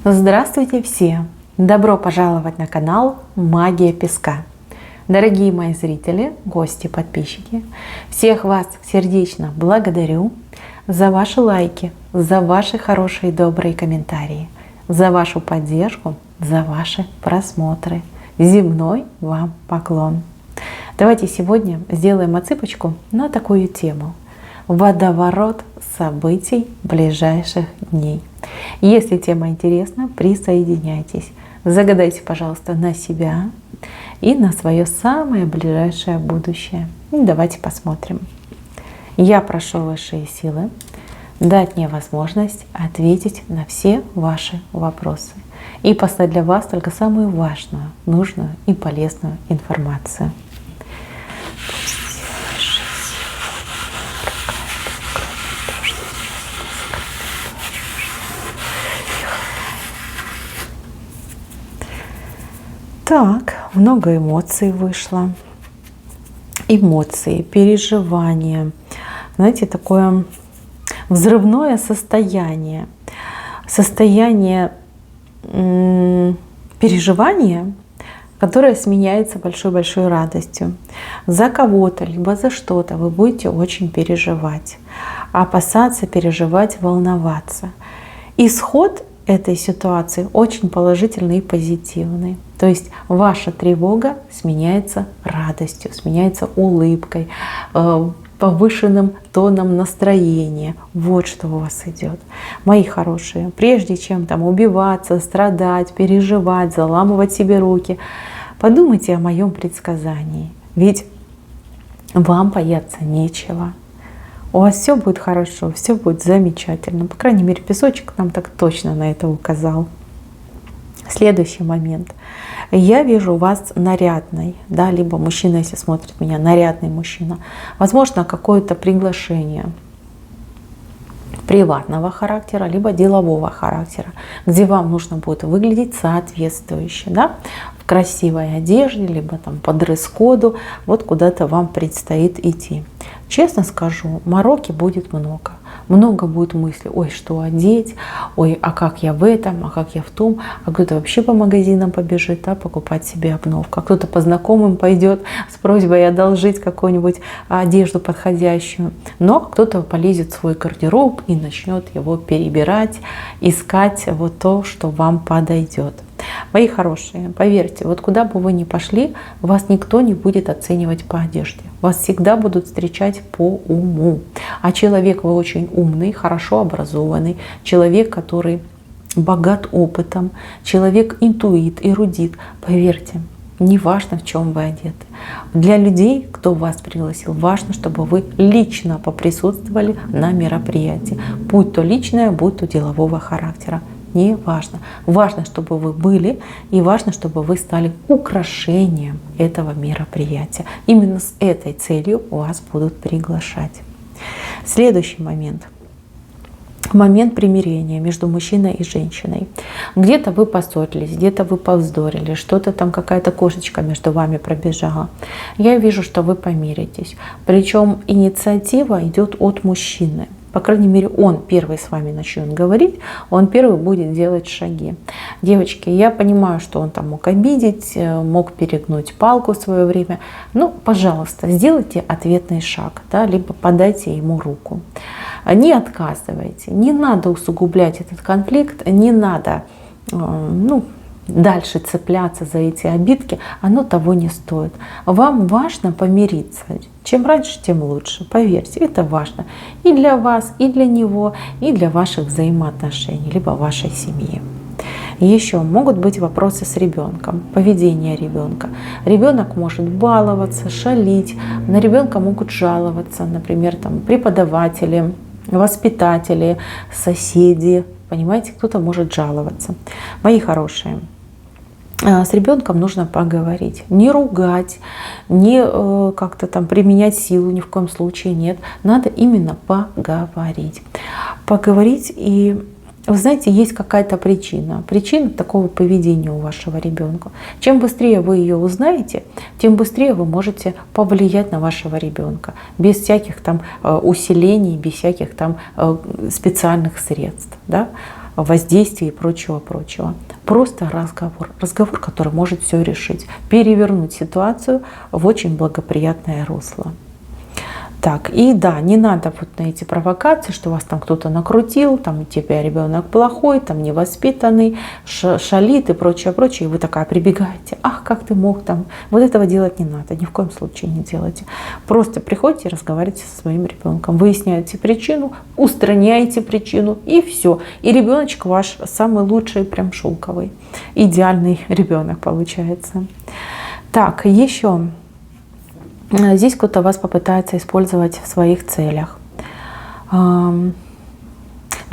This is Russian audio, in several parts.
Здравствуйте все! Добро пожаловать на канал Магия Песка. Дорогие мои зрители, гости, подписчики, всех вас сердечно благодарю за ваши лайки, за ваши хорошие добрые комментарии, за вашу поддержку, за ваши просмотры. Земной вам поклон! Давайте сегодня сделаем отсыпочку на такую тему. Водоворот событий ближайших дней. Если тема интересна, присоединяйтесь. Загадайте, пожалуйста, на себя и на свое самое ближайшее будущее. И давайте посмотрим. Я прошу высшие силы дать мне возможность ответить на все ваши вопросы и послать для вас только самую важную, нужную и полезную информацию. Так, много эмоций вышло. Эмоции, переживания. Знаете, такое взрывное состояние. Состояние переживания, которое сменяется большой-большой радостью. За кого-то, либо за что-то вы будете очень переживать. Опасаться, переживать, волноваться. Исход этой ситуации очень положительный и позитивный. То есть ваша тревога сменяется радостью, сменяется улыбкой, повышенным тоном настроения. Вот что у вас идет. Мои хорошие, прежде чем там убиваться, страдать, переживать, заламывать себе руки, подумайте о моем предсказании. Ведь вам бояться нечего. У вас все будет хорошо, все будет замечательно. По крайней мере, песочек нам так точно на это указал. Следующий момент. Я вижу вас нарядной, да, либо мужчина, если смотрит меня, нарядный мужчина. Возможно, какое-то приглашение приватного характера, либо делового характера, где вам нужно будет выглядеть соответствующе, да, в красивой одежде, либо там по дресс-коду, вот куда-то вам предстоит идти. Честно скажу, мороки будет много. Много будет мыслей, ой, что одеть, ой, а как я в этом, а как я в том, а кто-то вообще по магазинам побежит, да, покупать себе обновку, а кто-то по знакомым пойдет с просьбой одолжить какую-нибудь одежду подходящую, но кто-то полезет в свой гардероб и начнет его перебирать, искать вот то, что вам подойдет. Мои хорошие, поверьте, вот куда бы вы ни пошли, вас никто не будет оценивать по одежде. Вас всегда будут встречать по уму. А человек вы очень умный, хорошо образованный, человек, который богат опытом, человек интуит, эрудит. Поверьте, не важно, в чем вы одеты. Для людей, кто вас пригласил, важно, чтобы вы лично поприсутствовали на мероприятии. Будь то личное, будь то делового характера. Не важно. Важно, чтобы вы были, и важно, чтобы вы стали украшением этого мероприятия. Именно с этой целью вас будут приглашать. Следующий момент. Момент примирения между мужчиной и женщиной. Где-то вы поссорились, где-то вы повздорили, что-то там, какая-то кошечка между вами пробежала. Я вижу, что вы помиритесь. Причем инициатива идет от мужчины. По крайней мере, он первый с вами начнет говорить, он первый будет делать шаги. Девочки, я понимаю, что он там мог обидеть, мог перегнуть палку в свое время. Ну, пожалуйста, сделайте ответный шаг, да, либо подайте ему руку. Не отказывайте, не надо усугублять этот конфликт, не надо, дальше цепляться за эти обидки, оно того не стоит. Вам важно помириться. Чем раньше, тем лучше. Поверьте, это важно и для вас, и для него, и для ваших взаимоотношений, либо вашей семьи. Еще могут быть вопросы с ребенком, поведение ребенка. Ребенок может баловаться, шалить, на ребенка могут жаловаться, например, там, преподаватели, воспитатели, соседи. Понимаете, кто-то может жаловаться. Мои хорошие, с ребенком нужно поговорить. Не ругать, не как-то там применять силу, ни в коем случае нет. Надо именно поговорить. Поговорить, и вы знаете, есть какая-то причина. Причина такого поведения у вашего ребенка. Чем быстрее вы ее узнаете, тем быстрее вы можете повлиять на вашего ребенка. Без всяких там усилений, без всяких там специальных средств. Да? воздействия и прочего-прочего. Просто разговор. Разговор, который может все решить. Перевернуть ситуацию в очень благоприятное русло. Так, и да, не надо вот на эти провокации, что вас там кто-то накрутил, там у тебя ребенок плохой, там невоспитанный, шалит и прочее, прочее. И вы такая прибегаете, ах, как ты мог там. Вот этого делать не надо, ни в коем случае не делайте. Просто приходите и разговаривайте со своим ребенком, выясняете причину, устраняете причину и все. И ребеночек ваш самый лучший, прям шелковый, идеальный ребенок получается. Так, еще. Здесь кто-то вас попытается использовать в своих целях.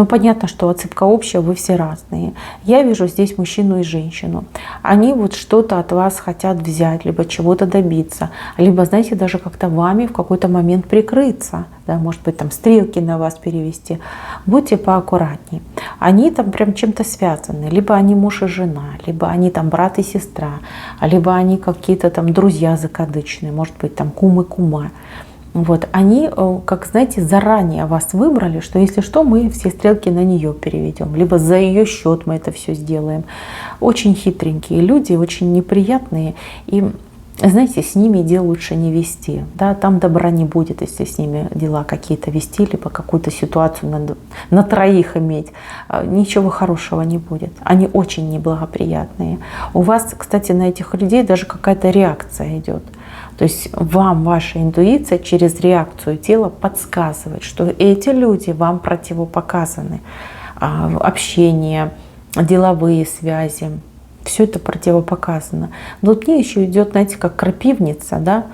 Ну, понятно, что отсыпка общая, вы все разные. Я вижу здесь мужчину и женщину. Они вот что-то от вас хотят взять, либо чего-то добиться, либо, знаете, даже как-то вами в какой-то момент прикрыться, да, может быть, там стрелки на вас перевести. Будьте поаккуратней. Они там прям чем-то связаны. Либо они муж и жена, либо они там брат и сестра, либо они какие-то там друзья закадычные, может быть, там кум и кума. Вот, они, как знаете, заранее вас выбрали, что если что, мы все стрелки на нее переведем, либо за ее счет мы это все сделаем. Очень хитренькие люди, очень неприятные, и, знаете, с ними дел лучше не вести. Да? Там добра не будет, если с ними дела какие-то вести, либо какую-то ситуацию на троих иметь. Ничего хорошего не будет. Они очень неблагоприятные. У вас, кстати, на этих людей даже какая-то реакция идет. То есть вам ваша интуиция через реакцию тела подсказывает, что эти люди вам противопоказаны. Общение, деловые связи, все это противопоказано. Но вот мне еще идет, знаете, как крапивница, да?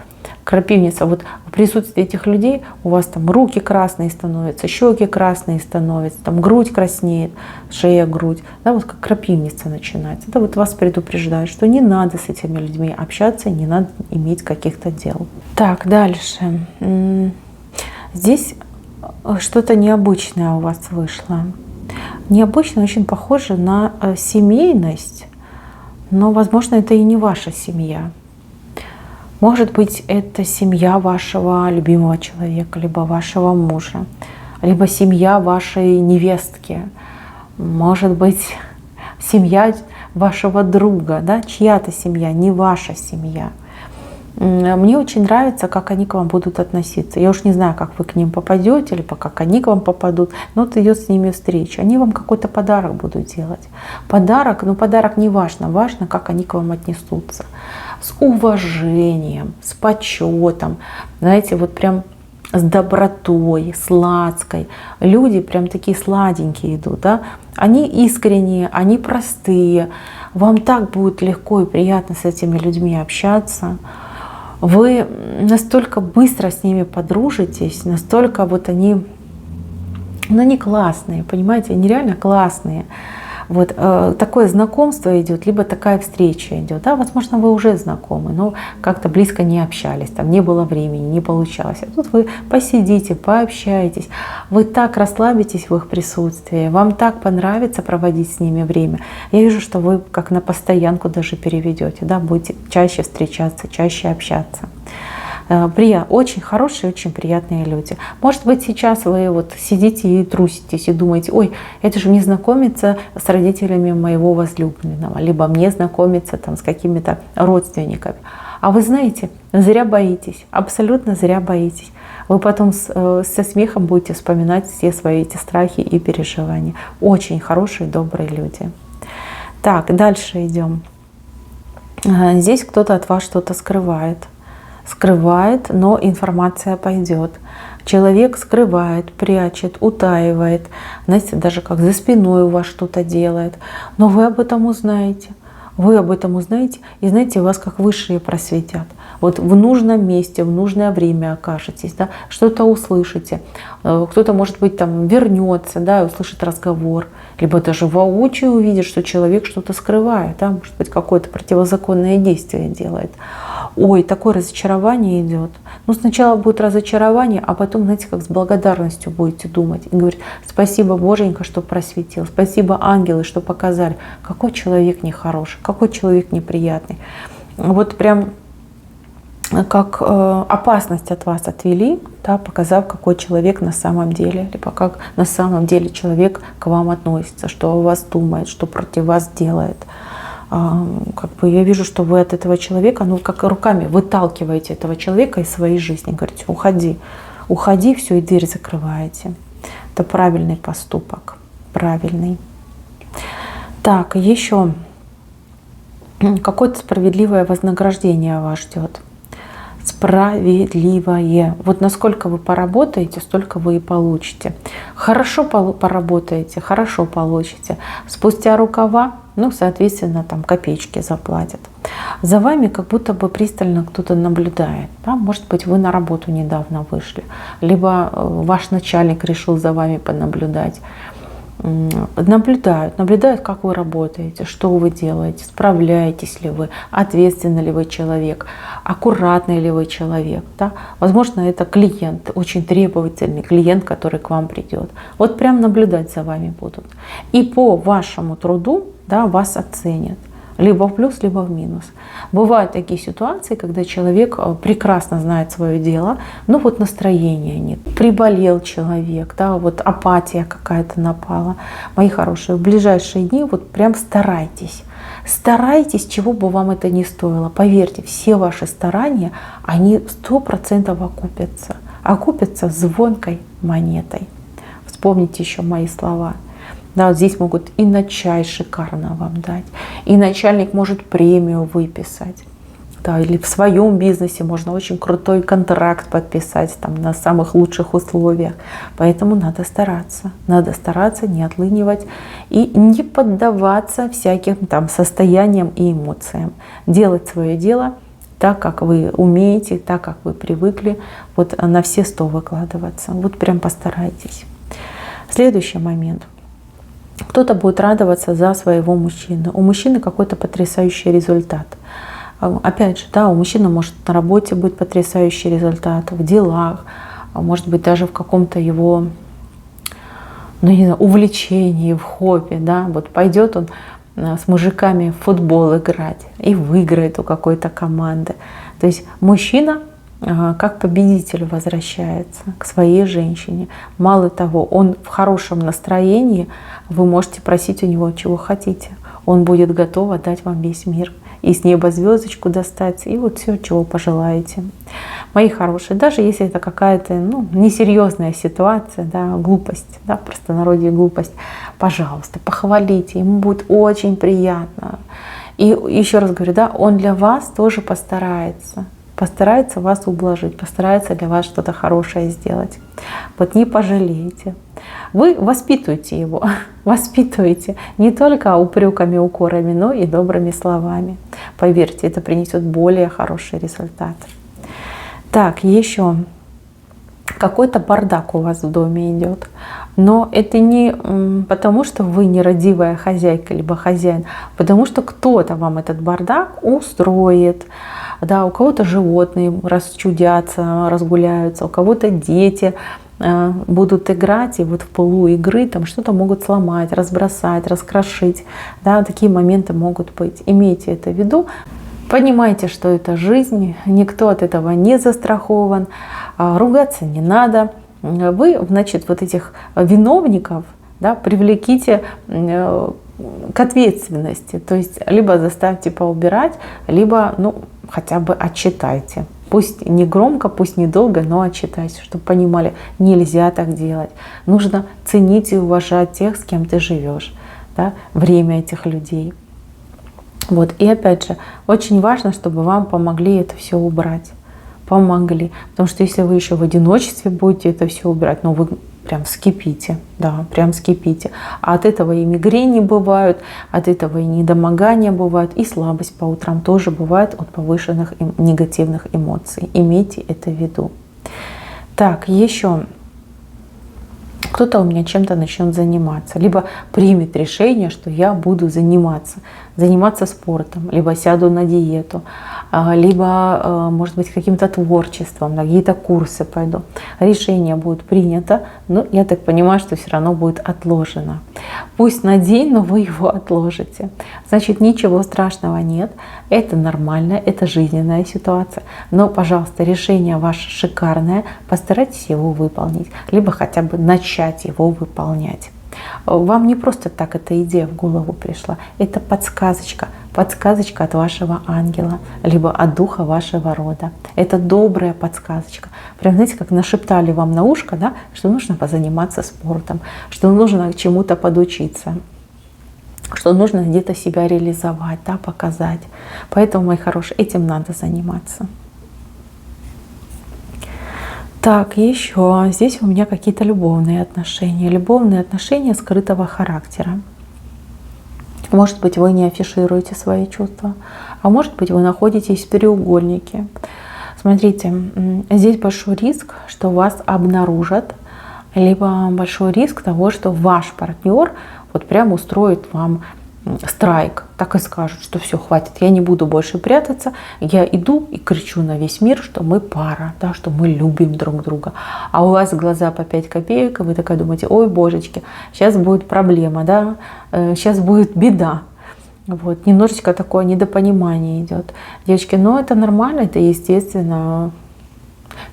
Крапивница. Вот в присутствии этих людей у вас там руки красные становятся, щеки красные становятся, там грудь краснеет, шея, грудь. Да, вот как крапивница начинается. Да, вот вас предупреждают, что не надо с этими людьми общаться, не надо иметь каких-то дел. Так, дальше. Здесь что-то необычное у вас вышло. Необычно, очень похоже на семейность, но, возможно, это и не ваша семья. Может быть, это семья вашего любимого человека, либо вашего мужа, либо семья вашей невестки, может быть, семья вашего друга, да? Чья-то семья, не ваша семья. Мне очень нравится, как они к вам будут относиться. Я уж не знаю, как вы к ним попадете, либо как они к вам попадут, но вот идет с ними встреча. Они вам какой-то подарок будут делать. Подарок, но подарок не важно. Важно, как они к вам отнесутся. С уважением, с почетом, знаете, вот прям с добротой, с лаской. Люди прям такие сладенькие идут, да? Они искренние, они простые. Вам так будет легко и приятно с этими людьми общаться. Вы настолько быстро с ними подружитесь, настолько вот они классные, понимаете, они реально классные. Вот такое знакомство идет, либо такая встреча идет. Да, возможно, вы уже знакомы, но как-то близко не общались, там не было времени, не получалось. А тут вы посидите, пообщаетесь, вы так расслабитесь в их присутствии, вам так понравится проводить с ними время. Я вижу, что вы как на постоянку даже переведете, да, будете чаще встречаться, чаще общаться. Очень хорошие, очень приятные люди. Может быть, сейчас вы вот сидите и труситесь и думаете, ой, это же мне знакомиться с родителями моего возлюбленного, либо мне знакомиться там с какими-то родственниками. А вы знаете, зря боитесь, абсолютно зря боитесь. Вы потом со смехом будете вспоминать все свои эти страхи и переживания. Очень хорошие, добрые люди. Так, дальше идем. Здесь кто-то от вас что-то скрывает, но информация пойдет. Человек скрывает, прячет, утаивает, знаете, даже как за спиной у вас что-то делает. Но вы об этом узнаете. Вы об этом узнаете, и знаете, вас как высшие просветят. Вот в нужном месте, в нужное время окажетесь, да, что-то услышите. Кто-то, может быть, там вернется, да, услышит разговор, либо даже воочию увидит, что человек что-то скрывает, да, может быть, какое-то противозаконное действие делает. Ой, такое разочарование идет. Ну, сначала будет разочарование, а потом, знаете, как с благодарностью будете думать и говорить: спасибо, Боженька, что просветил, спасибо, ангелы, что показали, какой человек нехороший, какой человек неприятный. Вот прям как опасность от вас отвели, да, показав, какой человек на самом деле, либо как на самом деле человек к вам относится, что о вас думает, что против вас делает. Как бы я вижу, что вы от этого человека, ну, как руками выталкиваете этого человека из своей жизни. Говорите: уходи, уходи, все, и дверь закрываете. Это правильный поступок, правильный. Так, еще какое-то справедливое вознаграждение вас ждет. Справедливое. Вот насколько вы поработаете, столько вы и получите. Хорошо поработаете, хорошо получите. Спустя рукава, ну, соответственно, там копеечки заплатят. За вами как будто бы пристально кто-то наблюдает. Да? Может быть, вы на работу недавно вышли, либо ваш начальник решил за вами понаблюдать. Наблюдают, как вы работаете, что вы делаете, справляетесь ли вы, ответственный ли вы человек, аккуратный ли вы человек. Да? Возможно, это клиент, очень требовательный клиент, который к вам придет. Вот прям наблюдать за вами будут. И по вашему труду, да, вас оценят. Либо в плюс, либо в минус. Бывают такие ситуации, когда человек прекрасно знает свое дело, но вот настроения нет. Приболел человек, да, вот апатия какая-то напала. Мои хорошие, в ближайшие дни вот прям старайтесь. Старайтесь, чего бы вам это ни стоило. Поверьте, все ваши старания, они 100% окупятся. Окупятся звонкой монетой. Вспомните еще мои слова. Да, вот здесь могут и на чай шикарно вам дать, и начальник может премию выписать. Да, или в своем бизнесе можно очень крутой контракт подписать там, на самых лучших условиях. Поэтому надо стараться, не отлынивать и не поддаваться всяким там состояниям и эмоциям. Делать свое дело так, как вы умеете, так, как вы привыкли, вот на все 100 выкладываться. Вот прям постарайтесь. Следующий момент. Кто-то будет радоваться за своего мужчину. У мужчины какой-то потрясающий результат. Опять же, да, у мужчины может на работе быть потрясающий результат, в делах, может быть даже в каком-то его, ну, не знаю, увлечении, в хобби. Да? Вот пойдет он с мужиками в футбол играть и выиграет у какой-то команды. То есть мужчина как победитель возвращается к своей женщине. Мало того, он в хорошем настроении, вы можете просить у него, чего хотите. Он будет готов отдать вам весь мир. И с неба звездочку достать, и вот все, чего пожелаете. Мои хорошие, даже если это какая-то несерьезная ситуация, да, глупость, да, в простонародье глупость, пожалуйста, похвалите, ему будет очень приятно. И еще раз говорю, да, он для вас тоже постарается вас ублажить, постарается для вас что-то хорошее сделать. Вот не пожалеете. Вы воспитываете его, воспитываете не только упреками, укорами, но и добрыми словами. Поверьте, это принесет более хороший результат. Так, еще какой-то бардак у вас в доме идет. Но это не потому, что вы нерадивая хозяйка либо хозяин, потому что кто-то вам этот бардак устроит. Да, у кого-то животные расчудятся, разгуляются, у кого-то дети будут играть, и вот в пылу игры там что-то могут сломать, разбросать, раскрошить. Да, такие моменты могут быть. Имейте это в виду. Понимайте, что это жизнь, никто от этого не застрахован, ругаться не надо. Вы, значит, вот этих виновников, да, привлеките к ответственности. То есть либо заставьте поубирать, либо хотя бы отчитайте. Пусть не громко, пусть не долго, но отчитайте, чтобы понимали, нельзя так делать. Нужно ценить и уважать тех, с кем ты живешь, да, время этих людей. Вот. И опять же, очень важно, чтобы вам помогли это все убрать. Помогли. Потому что если вы еще в одиночестве будете это все убирать, вы прям вскипите, да, прям вскипите. А от этого и мигрени бывают, от этого и недомогания бывают, и слабость по утрам тоже бывает от повышенных негативных эмоций. Имейте это в виду. Так, еще кто-то у меня чем-то начнет заниматься, либо примет решение, что я буду заниматься спортом, либо сяду на диету, либо, может быть, каким-то творчеством, на какие-то курсы пойду. Решение будет принято, но я так понимаю, что все равно будет отложено. Пусть на день, но вы его отложите. Значит, ничего страшного нет, это нормально, это жизненная ситуация. Но, пожалуйста, решение ваше шикарное, постарайтесь его выполнить, либо хотя бы начать его выполнять. Вам не просто так эта идея в голову пришла, это подсказочка, подсказочка от вашего ангела, либо от духа вашего рода. Это добрая подсказочка. Прям, знаете, как нашептали вам на ушко, да, что нужно позаниматься спортом, что нужно чему-то подучиться, что нужно где-то себя реализовать, да, показать. Поэтому, мои хорошие, этим надо заниматься. Так, еще здесь у меня какие-то любовные отношения скрытого характера. Может быть, вы не афишируете свои чувства, а может быть, вы находитесь в треугольнике. Смотрите, здесь большой риск, что вас обнаружат, либо большой риск того, что ваш партнер вот прям устроит вам страйк, так и скажут, что все, хватит, я не буду больше прятаться, я иду и кричу на весь мир, что мы пара, да, что мы любим друг друга. А у вас глаза по 5 копеек, и вы такая думаете, ой, божечки, сейчас будет проблема, да, сейчас будет беда. Вот, немножечко такое недопонимание идет. Девочки, но это нормально, это естественно.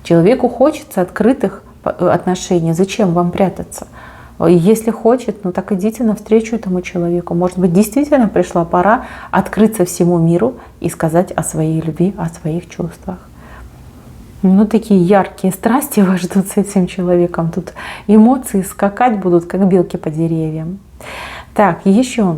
Человеку хочется открытых отношений, зачем вам прятаться? Если хочет, ну так идите навстречу этому человеку. Может быть, действительно пришла пора открыться всему миру и сказать о своей любви, о своих чувствах. Ну, такие яркие страсти вас ждут с этим человеком. Тут эмоции скакать будут, как белки по деревьям. Так, еще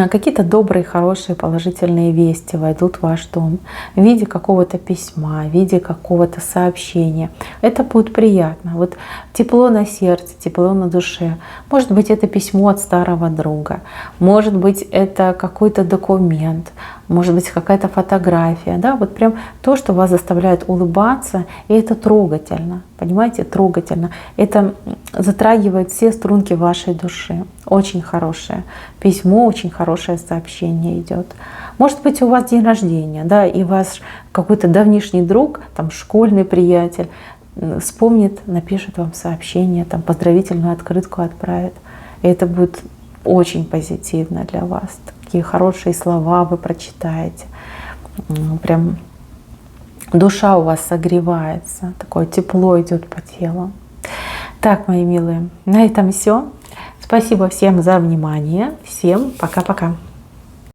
какие-то добрые, хорошие, положительные вести войдут в ваш дом в виде какого-то письма, в виде какого-то сообщения. Это будет приятно. Вот тепло на сердце, тепло на душе. Может быть, это письмо от старого друга. Может быть, это какой-то документ. Может быть, какая-то фотография. Да? Вот прям то, что вас заставляет улыбаться. И это трогательно. Понимаете, трогательно. Это затрагивает все струнки вашей души. Очень хорошее письмо, очень хорошее сообщение идет. Может быть, у вас день рождения, да, и ваш какой-то давнишний друг, там, школьный приятель, вспомнит, напишет вам сообщение, там, поздравительную открытку отправит. И это будет очень позитивно для вас. Такие хорошие слова вы прочитаете. Прям душа у вас согревается, такое тепло идет по телу. Так, мои милые, на этом все. Спасибо всем за внимание. Всем пока-пока.